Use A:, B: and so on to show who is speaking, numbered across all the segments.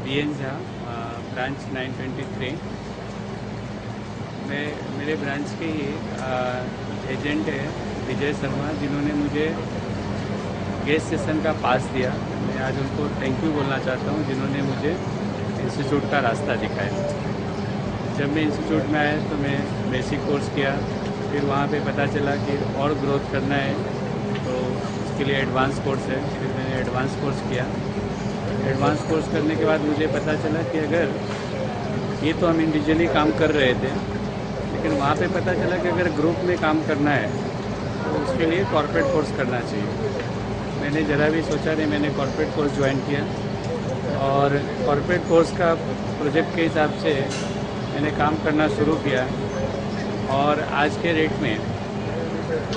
A: BN Jha, branch 923। मेरे branch के ही agent है विजय शर्मा, जिन्होंने मुझे गेस्ट सेशन का पास दिया। मैं आज उनको थैंक यू बोलना चाहता हूँ, जिन्होंने मुझे इंस्टीट्यूट का रास्ता दिखाया। जब मैं इंस्टीट्यूट में आया तो मैं बेसिक कोर्स किया, फिर वहाँ पे पता चला कि और ग्रोथ करना है तो उसके लिए एडवांस कोर्स है। फिर मैंने एडवांस कोर्स किया। एडवांस कोर्स करने के बाद मुझे पता चला कि अगर ये तो हम इंडिविजुअली काम कर रहे थे, लेकिन वहाँ पे पता चला कि अगर ग्रुप में काम करना है तो उसके लिए कॉर्पोरेट कोर्स करना चाहिए। मैंने ज़रा भी सोचा नहीं, मैंने कॉर्पोरेट कोर्स ज्वाइन किया और कॉर्पोरेट कोर्स का प्रोजेक्ट के हिसाब से मैंने काम करना शुरू किया। और आज के रेट में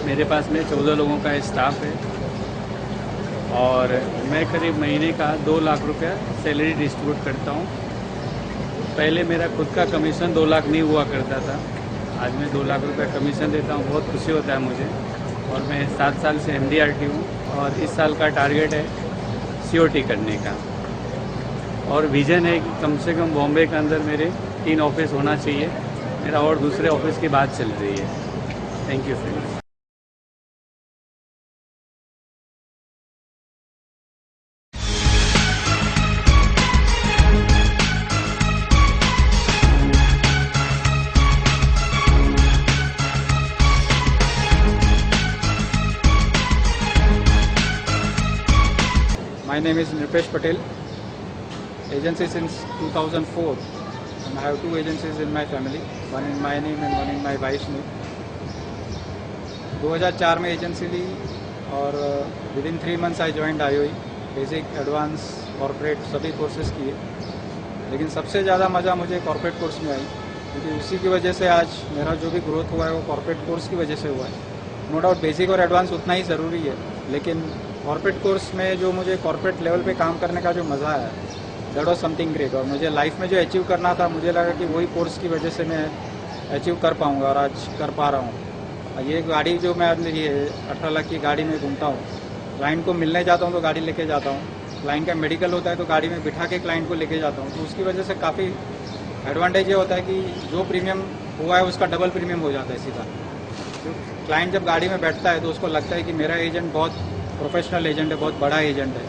A: मेरे पास में 14 लोगों का स्टाफ है और मैं करीब महीने का 2 लाख रुपया सैलरी डिस्ट्रीब्यूट करता हूँ। पहले मेरा खुद का कमीशन 2 लाख नहीं हुआ करता था, आज मैं 2 लाख रुपया कमीशन देता हूँ। बहुत खुशी होता है मुझे। और मैं 7 साल से MDRT हूँ और इस साल का टारगेट है COT करने का। और विज़न है कि कम से कम बॉम्बे के अंदर मेरे 3 ऑफिस होना चाहिए। मेरा और दूसरे ऑफिस की बात चल रही है। Thank you sir.
B: My name is Nirpesh Patel. Agency since 2004, and I have 2 agencies in my family, one in my name and one in my wife's name. 2004 में एजेंसी ली और within 3 months I joined IOE। Basic, advance, corporate सभी courses किए, लेकिन सबसे ज़्यादा मज़ा मुझे corporate course में आई, क्योंकि उसी की वजह से आज मेरा जो भी ग्रोथ हुआ है वो कॉर्पोरेट कोर्स की वजह से हुआ है। नो डाउट बेसिक और एडवांस उतना ही ज़रूरी है, लेकिन कॉर्पोरेट कोर्स में जो मुझे कॉर्पोरेट लेवल पे काम करने का जो मज़ा है, दैट वाज समथिंग ग्रेट। और मुझे लाइफ में जो अचीव करना था, मुझे लगा कि वही कोर्स की वजह से मैं अचीव कर पाऊँगा और आज कर पा रहा हूँ। ये गाड़ी जो मैं अपनी 18 लाख की गाड़ी में घूमता हूँ, क्लाइंट को मिलने जाता हूँ तो गाड़ी लेके जाता हूँ, क्लाइंट का मेडिकल होता है तो गाड़ी में बिठा के क्लाइंट को लेके जाता हूँ। तो उसकी वजह से काफ़ी एडवांटेज ये होता है कि जो प्रीमियम हुआ है उसका डबल प्रीमियम हो जाता है सीधा। तो क्लाइंट जब गाड़ी में बैठता है तो उसको लगता है कि मेरा एजेंट बहुत प्रोफेशनल एजेंट है, बहुत बड़ा एजेंट है।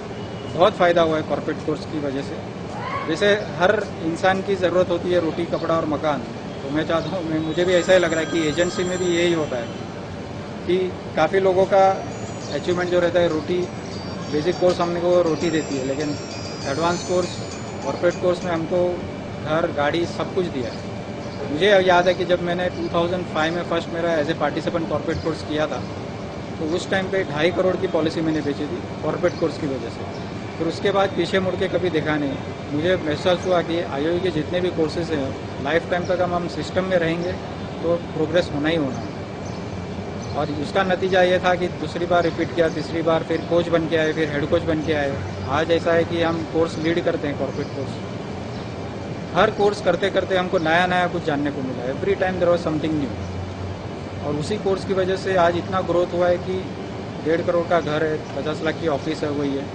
B: बहुत फ़ायदा हुआ है कॉर्पोरेट कोर्स की वजह से। जैसे हर इंसान की ज़रूरत होती है रोटी, कपड़ा और मकान, तो मैं चाहता हूँ, मुझे भी ऐसा ही लग रहा है कि एजेंसी में भी यही होता है कि काफ़ी लोगों का अचीवमेंट जो रहता है रोटी। बेसिक कोर्स हमने को रोटी देती है, लेकिन एडवांस कोर्स, कॉर्पोरेट कोर्स में हमको घर, गाड़ी सब कुछ दिया है। मुझे याद है कि जब मैंने 2005 में फर्स्ट मेरा as a participant corporate course किया था, तो उस टाइम पे 2.5 करोड़ की पॉलिसी मैंने बेची थी कॉर्पोरेट कोर्स की वजह से। फिर उसके बाद पीछे मुड़ के कभी देखा नहीं। मुझे महसूस हुआ कि IOE के जितने भी कोर्सेज हैं, लाइफ टाइम तक हम सिस्टम में रहेंगे तो प्रोग्रेस होना ही होना। और उसका नतीजा ये था कि दूसरी बार रिपीट किया, तीसरी बार फिर कोच बन के आए, फिर हेड कोच बन के आए। आज ऐसा है कि हम कोर्स लीड करते हैं कॉर्पोरेट कोर्स। हर कोर्स करते करते हमको नया नया कुछ जानने को मिला। Every time there was something new. और उसी कोर्स की वजह से आज इतना ग्रोथ हुआ है कि 1.5 करोड़ का घर है, 50 लाख की ऑफिस है वही है,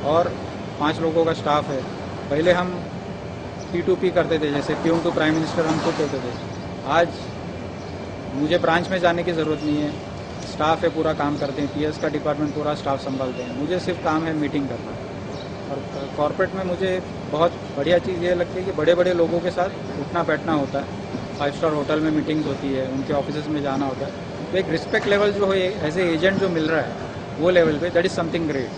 B: और 5 लोगों का स्टाफ है। पहले हम P2P करते थे, जैसे पीएम टू प्राइम मिनिस्टर हम खुद होते थे। आज मुझे ब्रांच में जाने की ज़रूरत नहीं है, स्टाफ है पूरा काम करते हैं, PS का डिपार्टमेंट पूरा स्टाफ संभालते हैं। मुझे सिर्फ काम है मीटिंग करना। और कॉर्पोरेट में मुझे बहुत बढ़िया चीज़ ये लगती है कि बड़े बड़े लोगों के साथ उठना बैठना होता है। 5 स्टार होटल में मीटिंग्स होती है, उनके ऑफिस में जाना होता है। तो एक रिस्पेक्ट लेवल जो है एज ए एजेंट जो मिल रहा है वो लेवल पे, दैट इज़ समथिंग ग्रेट।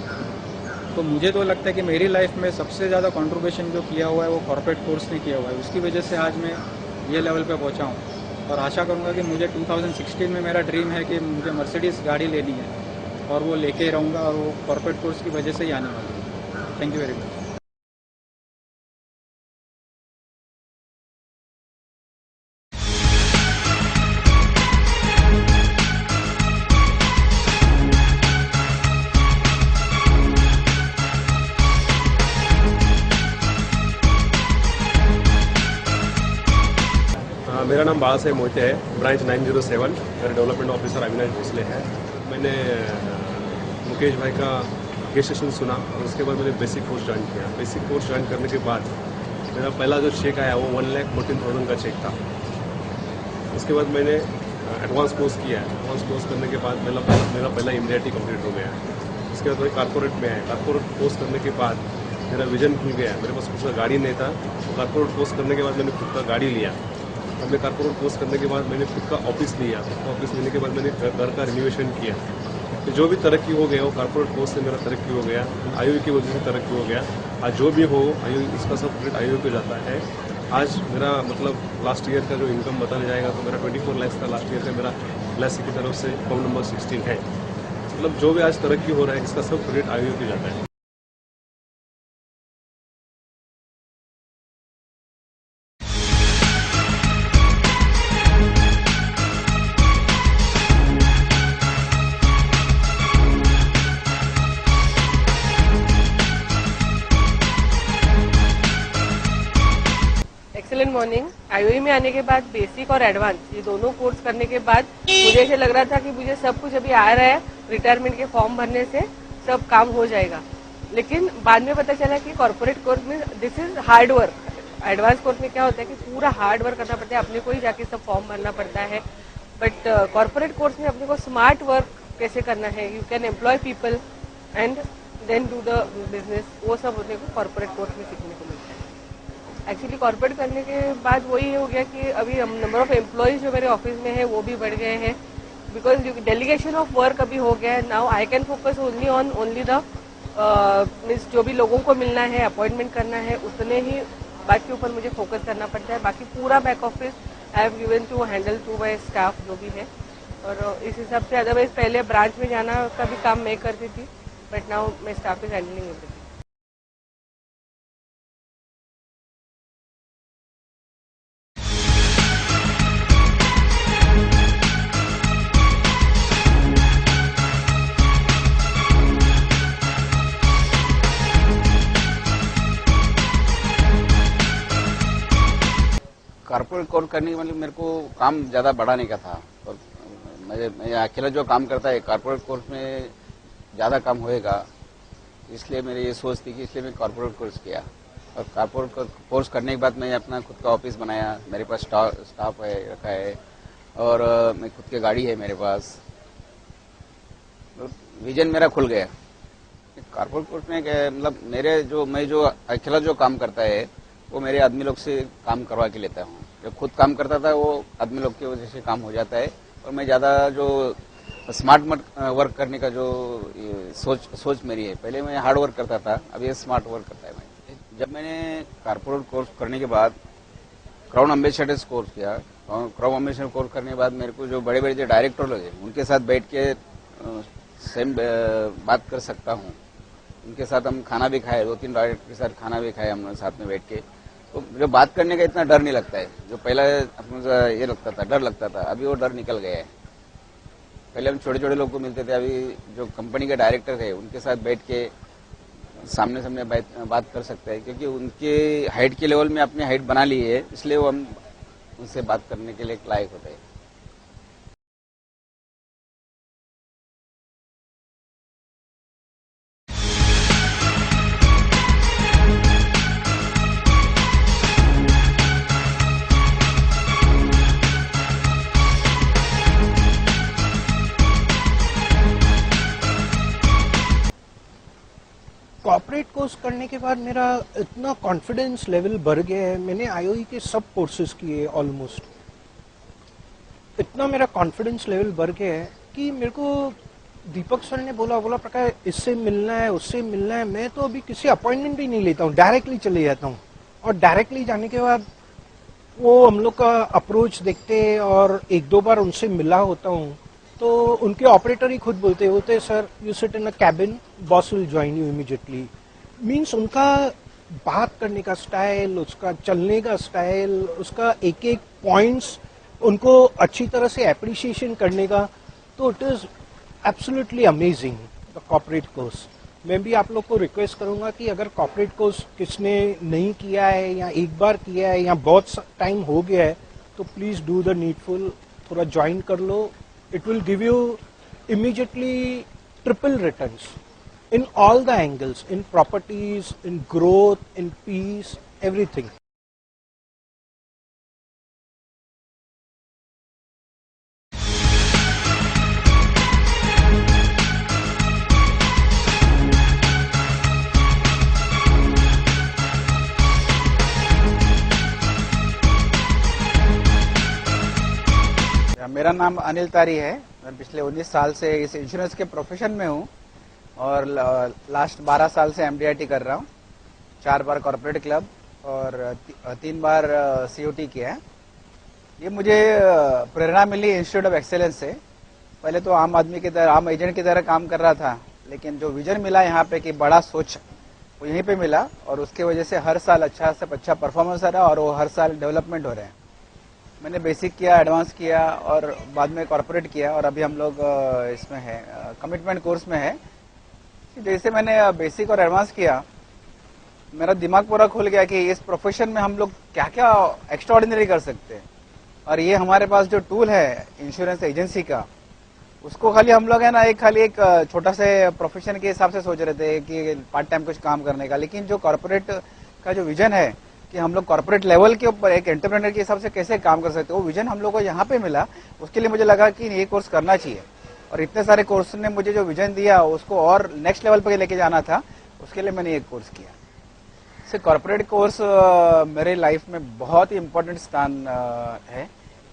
B: तो मुझे तो लगता है कि मेरी लाइफ में सबसे ज़्यादा कंट्रीब्यूशन जो किया हुआ है वो कॉर्पोरेट कोर्स ने किया हुआ है। उसकी वजह से आज मैं ये लेवल पे पहुंचा हूँ। और आशा करूँगा कि मुझे 2016 में मेरा ड्रीम है कि मुझे मर्सिडीज़ गाड़ी लेनी है और वो लेके रहूँगा, और वो कॉर्पोरेट कोर्स की वजह से ही आने वाली है। Thank you very much.
C: मेरा नाम बाला साहेब मोहिते है, ब्रांच 907। मेरा डेवलपमेंट ऑफिसर अविनाश भोसले है। मैंने मुकेश भाई का गेस्ट स्टेशन सुना और उसके बाद मैंने बेसिक कोर्स ज्वाइन किया। बेसिक कोर्स ज्वाइन करने के बाद मेरा पहला जो चेक आया वो 1,14,000 का चेक था। उसके बाद मैंने एडवांस कोर्स किया। एडवांस कोर्स करने के बाद मेरा पहला इमीडिएटली कंप्लीट हो गया। उसके बाद मैं कॉर्पोरेट में आया। कॉर्पोरेट कोर्स करने के बाद मेरा विजन खुल गया। मेरे पास खुद का गाड़ी नहीं था, तो कॉर्पोरेट कोर्स करने के बाद मैंने खुद का गाड़ी लिया। अब मैं कॉर्पोरेट कोर्स करने के बाद मैंने खुद का ऑफिस लिया। खुद का ऑफिस लेने के बाद मैंने घर का रिनोवेशन किया। तो जो भी तरक्की हो गया वो कॉर्पोरेट कोर्स से मेरा तरक्की हो गया, आईओई की वजह से तरक्की हो गया। आज जो भी हो आईओई, इसका सब क्रेडिट आईओई पे जाता है। आज मेरा मतलब लास्ट ईयर का जो इनकम बताने जाएगा तो मेरा 24 लाख का लास्ट ईयर का मेरा LIC की तरफ से फॉर्म नंबर 16 है। मतलब जो भी आज तरक्की हो रहा है इसका सब क्रेडिट आईओई पे जाता है।
D: Excellent morning. आईओई में आने के बाद बेसिक और एडवांस ये दोनों कोर्स करने के बाद मुझे ऐसे लग रहा था कि मुझे सब कुछ अभी आ रहा है, रिटायरमेंट के फॉर्म भरने से सब काम हो जाएगा। लेकिन बाद में पता चला कि कॉर्पोरेट कोर्स में this is hard work. Advance course में क्या होता है कि पूरा हार्ड वर्क करना पड़ता है, अपने को ही जाके सब फॉर्म भरना पड़ता है। बट कॉर्पोरेट कोर्स में अपने को स्मार्ट वर्क कैसे करना है, you can employ people and then do the business, वो सब अपने को कॉर्पोरेट कोर्स में सीखने को मिलता है। एक्चुअली कॉर्पोरेट करने के बाद वही हो गया कि अभी नंबर ऑफ एम्प्लॉयज जो मेरे ऑफिस में है वो भी बढ़ गए हैं, बिकॉज डेलीगेशन ऑफ वर्क अभी हो गया है। Now I can focus only the means जो भी लोगों को मिलना है, अपॉइंटमेंट करना है, उतने ही बात के ऊपर मुझे फोकस करना पड़ता है। बाकी पूरा back office I have given to handle to my staff जो भी है। और इस हिसाब से अदरवाइज पहले ब्रांच में जाना का भी काम मैं करती थी, but now my staff is handling everything.
E: Corporate course करने के मतलब मेरे को काम ज़्यादा बढ़ाने का था। और मैं अकेला जो काम करता है कॉर्पोरेट कोर्स में ज़्यादा काम होएगा, इसलिए मेरी ये सोच थी कि इसलिए मैं कॉर्पोरेट कोर्स किया। और कॉर्पोरेट कोर्स करने के बाद मैं अपना खुद का ऑफिस बनाया। मेरे पास स्टाफ है रखा है और मैं खुद की गाड़ी है मेरे पास। विजन मेरा खुल गया। कॉर्पोरेट कोर्स में मतलब मैं जो अकेला जो काम करता है वो मेरे आदमी लोग से काम करवा के लेता हूँ। जो खुद काम करता था वो आदमी लोग की वजह से काम हो जाता है। और मैं ज़्यादा जो स्मार्ट वर्क करने का जो सोच मेरी है, पहले मैं हार्ड वर्क करता था, अब ये स्मार्ट वर्क करता है। मैं जब मैंने कॉर्पोरेट कोर्स करने के बाद क्राउन एम्बेसडर्स कोर्स किया। क्राउन एम्बेसडर कोर्स करने के बाद मेरे को जो बड़े बड़े जो डायरेक्टर लोग हैं उनके साथ बैठ के सेम बात कर सकता हूँ। उनके साथ हम खाना भी खाए, 2-3 डायरेक्टर के साथ खाना भी खाए हम साथ में बैठ के। तो जो बात करने का इतना डर नहीं लगता है, जो पहले ये लगता था, डर लगता था, अभी वो डर निकल गया है। पहले हम छोटे छोटे लोग को मिलते थे, अभी जो कंपनी के डायरेक्टर है उनके साथ बैठ के सामने सामने बात कर सकते हैं, क्योंकि उनके हाइट के लेवल में अपनी हाइट बना ली है, इसलिए वो हम उनसे बात करने के लिए लायक होते हैं।
F: कॉर्पोरेट कोर्स करने के बाद मेरा इतना कॉन्फिडेंस लेवल बढ़ गया है। मैंने आईओई के सब कोर्सेज किए ऑलमोस्ट। इतना मेरा कॉन्फिडेंस लेवल बढ़ गया है कि मेरे को दीपक सर ने बोला प्रकार इससे मिलना है, उससे मिलना है, मैं तो अभी किसी अपॉइंटमेंट भी नहीं लेता हूँ, डायरेक्टली चले जाता हूँ। और डायरेक्टली जाने के बाद वो हम लोग का अप्रोच देखते हैं और 1-2 बार उनसे मिला होता हूँ तो उनके ऑपरेटर ही खुद बोलते होते sir you sit in a cabin, boss will join you immediately. Means उनका बात करने का स्टाइल, उसका चलने का स्टाइल, उसका एक एक पॉइंट्स उनको अच्छी तरह से एप्रिसिएशन करने का, तो it is absolutely amazing the corporate course. मैं भी आप लोग को रिक्वेस्ट करूंगा कि अगर कॉर्पोरेट कोर्स किसने नहीं किया है या एक बार किया है या बहुत टाइम हो गया है तो प्लीज डू द नीडफुल, थोड़ा ज्वाइन कर लो। It will give you immediately triple returns. in all the angles, in properties, in growth, in peace, everything.
E: मेरा नाम अनिल तारी है। मैं पिछले 19 साल से इस इंश्योरेंस के प्रोफेशन में हूँ और लास्ट 12 साल से एमडीआईटी कर रहा हूँ। 4 बार कॉर्पोरेट क्लब और 3 बार सीओटी किया है। ये मुझे प्रेरणा मिली इंस्टीट्यूट ऑफ एक्सेलेंस से। पहले तो आम आदमी की तरह, आम एजेंट की तरह काम कर रहा था, लेकिन जो विजन मिला यहाँ पे कि बड़ा सोच, वो यहीं पे मिला और उसके वजह से हर साल अच्छा से अच्छा परफॉर्मेंस आ रहा और वो हर साल डेवलपमेंट हो रहे हैं। मैंने बेसिक किया, एडवांस किया और बाद में कॉर्पोरेट किया और अभी हम लोग इसमें है, कमिटमेंट कोर्स में है। जैसे मैंने बेसिक और एडवांस किया, मेरा दिमाग पूरा खुल गया कि इस प्रोफेशन में हम लोग क्या क्या एक्स्ट्राऑर्डिनरी कर सकते हैं। और ये हमारे पास जो टूल है इंश्योरेंस एजेंसी का, उसको खाली हम लोग है ना एक छोटा से प्रोफेशन के हिसाब से सोच रहे थे कि पार्ट टाइम कुछ काम करने का, लेकिन जो कॉर्पोरेट का जो विजन है कि हम लोग कॉर्पोरेट लेवल के ऊपर एक एंटरप्रेन्योर के हिसाब से कैसे काम कर सकते हैं, वो विजन हम लोग को यहाँ पे मिला। उसके लिए मुझे लगा कि ये कोर्स करना चाहिए और इतने सारे कोर्स ने मुझे जो विजन दिया उसको और नेक्स्ट लेवल पे लेके जाना था, उसके लिए मैंने एक कोर्स किया। से कॉर्पोरेट कोर्स मेरे लाइफ में बहुत ही इम्पोर्टेंट स्थान है,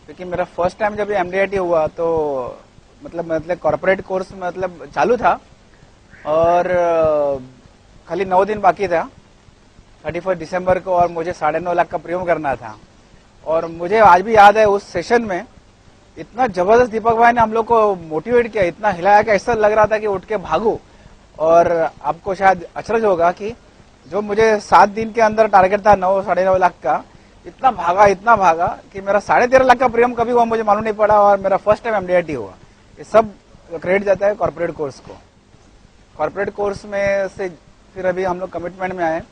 E: क्योंकि मेरा फर्स्ट टाइम जब एमडीआईटी हुआ तो मतलब कॉर्पोरेट कोर्स मतलब चालू था और खाली 9 दिन बाकी था 31 दिसंबर को, और मुझे 9.5 लाख का प्रीमियम करना था। और मुझे आज भी याद है उस सेशन में इतना जबरदस्त दीपक भाई ने हम लोग को मोटिवेट किया, इतना हिलाया कि ऐसा लग रहा था कि उठ के भागो। और आपको शायद अचरज होगा कि जो मुझे 7 दिन के अंदर टारगेट था 9-9.5 लाख का, इतना भागा कि मेरा 13.5 लाख का प्रीमियम कभी हुआ मुझे मालूम नहीं पड़ा और मेरा फर्स्ट टाइम एमडीआईटी हुआ। ये सब क्रेडिट जाता है कॉर्पोरेट कोर्स को। कॉर्पोरेट कोर्स में से फिर अभी हम लोग कमिटमेंट में आए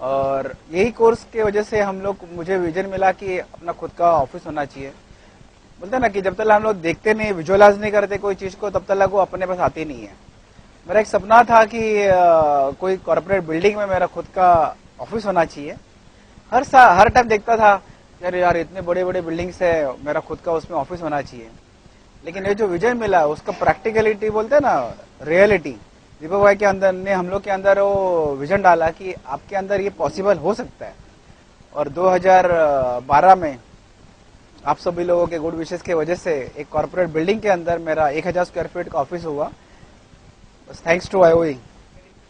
E: और यही कोर्स के वजह से मुझे विजन मिला कि अपना खुद का ऑफिस होना चाहिए। बोलते ना कि जब तक हम लोग देखते नहीं, विजुअलाइज नहीं करते कोई चीज को, तब तक वो अपने पास आती नहीं है। मेरा एक सपना था कि कोई कॉर्पोरेट बिल्डिंग में मेरा खुद का ऑफिस होना चाहिए। हर टाइम देखता था यार इतने बड़े बड़े बिल्डिंग्स है, मेरा खुद का उसमें ऑफिस होना चाहिए। लेकिन ये जो विजन मिला उसका प्रैक्टिकलिटी बोलते हैं ना, रियलिटी, दीपक भाई के अंदर ने हम लोग के अंदर वो विजन डाला कि आपके अंदर ये पॉसिबल हो सकता है। और 2012 में आप सभी लोगों के गुड विशेष की वजह से एक कॉर्पोरेट बिल्डिंग के अंदर मेरा 1000 स्क्वायर फीट का ऑफिस हुआ, बस थैंक्स टू आईओई।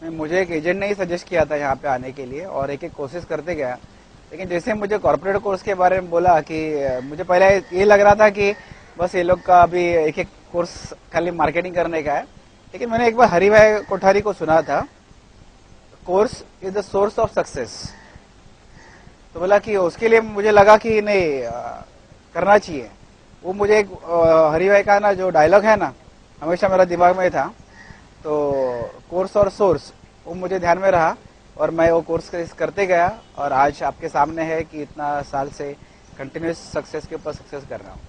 E: मुझे एक एजेंट ने ही सजेस्ट किया था यहाँ पे आने के लिए और एक कोशिश करते गया। लेकिन जैसे मुझे कॉर्पोरेट कोर्स के बारे में बोला कि मुझे पहले ये लग रहा था कि बस ये लोग का अभी एक कोर्स खाली मार्केटिंग करने का है। लेकिन मैंने एक बार हरि भाई कोठारी को सुना था, course is the source of success. तो बोला कि उसके लिए मुझे लगा कि नहीं करना चाहिए। वो मुझे एक हरि भाई का ना जो डायलॉग है ना, हमेशा मेरा दिमाग में था। तो कोर्स और सोर्स वो मुझे ध्यान में रहा और मैं वो कोर्स करते गया और आज आपके सामने है कि इतना साल से कंटिन्यूस सक्सेस के ऊपर सक्सेस कर रहा हूँ।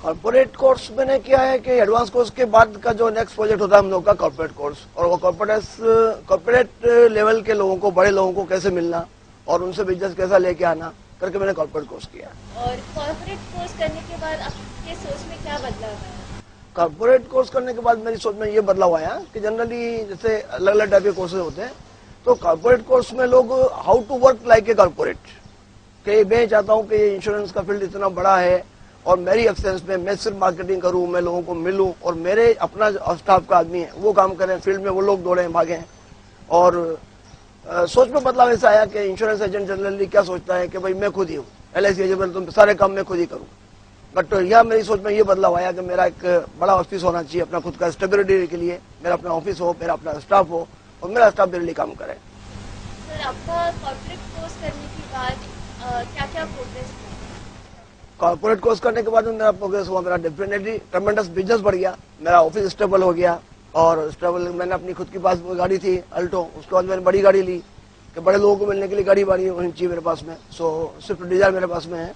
G: कॉर्पोरेट कोर्स मैंने किया है कि एडवांस कोर्स के बाद का जो नेक्स्ट प्रोजेक्ट होता है हम लोग का कॉर्पोरेट कोर्स, और वो कॉर्पोरेट लेवल के लोगों को, बड़े लोगों को कैसे मिलना और उनसे बिजनेस कैसा लेके आना करके मैंने कॉर्पोरेट कोर्स किया।
H: और कॉर्पोरेट कोर्स करने के बाद आपके सोच में क्या बदलाव आया?
G: कॉर्पोरेट कोर्स करने के बाद मेरी सोच में ये बदलाव आया कि जनरली जैसे अलग अलग टाइप के कोर्सेज होते हैं, तो कॉर्पोरेट कोर्स में लोग how to work like a corporate, कि मैं चाहता हूँ कि इंश्योरेंस का फील्ड इतना बड़ा है और मेरी एक्सेंस में मैं सिर्फ मार्केटिंग करूं, मैं लोगों को मिलूं और मेरे अपना स्टाफ का आदमी है वो काम करें, फील्ड में वो लोग दौड़े भागें। और सोच में बदलाव ऐसा आया कि इंश्योरेंस एजेंट जनरली क्या सोचता है कि भाई मैं खुद ही हूँ, LIC एजेंट तो सारे काम मैं खुद ही करूँ। बट यह मेरी सोच में ये बदलाव आया कि मेरा एक बड़ा ऑफिस होना चाहिए अपना खुद का, स्टेबिलिटी के लिए मेरा अपना ऑफिस हो, मेरा अपना स्टाफ हो और मेरा स्टाफ मेरे लिए काम करे।
H: सर, आपका कॉर्पोरेट कोर्स करने के बाद क्या क्या प्रोग्रेस?
G: कॉर्पोरेट कोर्स करने के बाद मेरा प्रोग्रेस हुआ, मेरा डेफिनेटली ट्रेमेंडस बिजनेस बढ़ गया, मेरा ऑफिस स्टेबल हो गया और स्टेबल मैंने अपनी खुद की पास गाड़ी थी अल्टो, उसके बाद मैंने बड़ी गाड़ी ली कि बड़े लोगों को मिलने के लिए गाड़ी बड़ी होनी चाहिए मेरे पास में। सो स्विफ्ट डिजायर मेरे पास में है,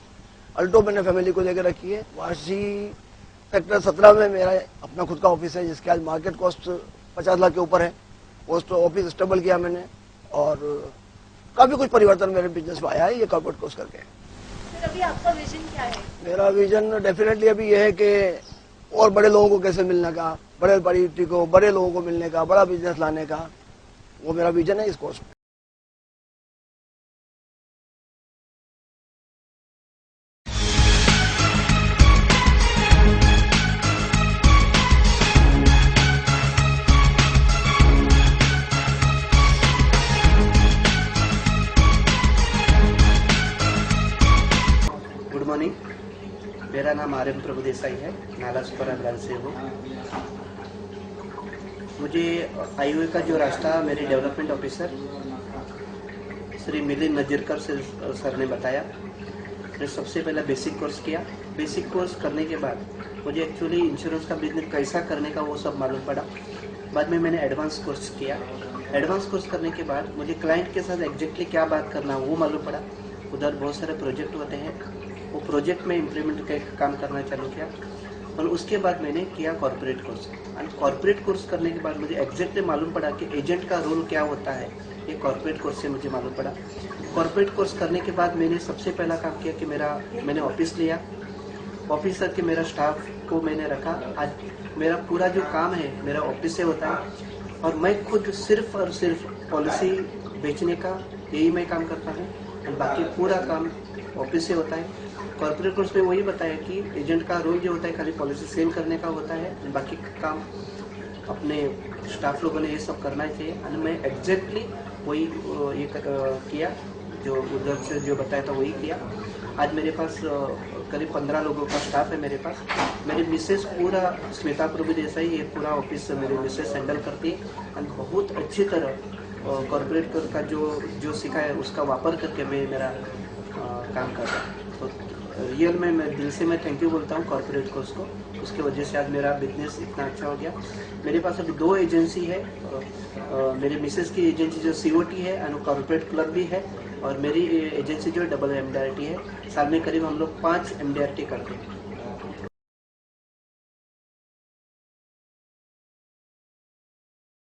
G: अल्टो मैंने फैमिली को लेकर रखी है। वाशी सेक्टर 17 में मेरा अपना खुद का ऑफिस है जिसकी आज मार्केट कॉस्ट 50 लाख के ऊपर है। पोस्ट ऑफिस स्टेबल किया मैंने और काफी कुछ परिवर्तन मेरे बिजनेस में आया है ये कॉर्पोरेट कोर्स करके।
H: फिर अभी आपका विजन क्या है?
G: मेरा विजन डेफिनेटली अभी ये है कि और बड़े लोगों को कैसे मिलने का, बड़ी को बड़े लोगों को मिलने का, बड़ा बिजनेस लाने का, वो मेरा विजन है इस कोर्स में।
I: गुड मॉर्निंग, मेरा नाम आर्यन प्रभु देसाई है, नालासोपारा ब्रांच से हूँ। मुझे आईओए का जो रास्ता मेरे development officer Shri Milind Najirkar sir ने बताया। मैंने सबसे पहले बेसिक कोर्स किया। बेसिक कोर्स करने के बाद मुझे एक्चुअली इंश्योरेंस का बिजनेस कैसा करने का वो सब मालूम पड़ा। बाद में मैंने एडवांस कोर्स किया। एडवांस कोर्स करने के बाद मुझे क्लाइंट के साथ एग्जैक्टली क्या बात करना वो मालूम पड़ा। उधर बहुत सारे प्रोजेक्ट होते हैं, वो प्रोजेक्ट में इम्प्लीमेंट का काम करना चालू किया और उसके बाद मैंने किया कॉर्पोरेट कोर्स। और कॉर्पोरेट कोर्स करने के बाद मुझे एग्जैक्टली मालूम पड़ा कि एजेंट का रोल क्या होता है, ये कॉर्पोरेट कोर्स से मुझे मालूम पड़ा। कॉर्पोरेट कोर्स करने के बाद मैंने सबसे पहला काम किया कि मैंने ऑफिस लिया, ऑफिस रख के मेरा स्टाफ को मैंने रखा। आज मेरा पूरा जो काम है मेरा ऑफिस से होता है और मैं खुद सिर्फ और सिर्फ पॉलिसी बेचने का यही मैं काम करता हूँ और बाकी पूरा काम ऑफिस से होता है। कॉर्पोरेट कोर्स में वही बताया कि एजेंट का रोल जो होता है खाली पॉलिसी सेल करने का होता है, बाकी काम अपने स्टाफ लोगों ने ये सब करना चाहिए। और मैं एग्जैक्टली वही ये किया, जो उधर से जो बताया था वही किया। आज मेरे पास करीब 15 लोगों का स्टाफ है मेरे पास। मेरी मिसेस पूरा स्मिता प्रभु देसाई ये पूरा ऑफिस मेरी मिसेस हैंडल करती है और बहुत अच्छी तरह कॉर्पोरेट का जो सीखा है उसका वापर करके मैं मेरा काम कर रहा हूँ। तो रियल में मैं दिल से मैं थैंक यू बोलता हूँ कॉर्पोरेट कोर्स को। उसके वजह से आज मेरा बिजनेस इतना अच्छा हो गया। मेरे पास अभी 2 एजेंसी है, मेरी मिसेस की एजेंसी जो COT है और कॉर्पोरेट क्लब भी है और मेरी एजेंसी जो डबल MDRT है। साल में करीब हम लोग 5 MDRT करते हैं।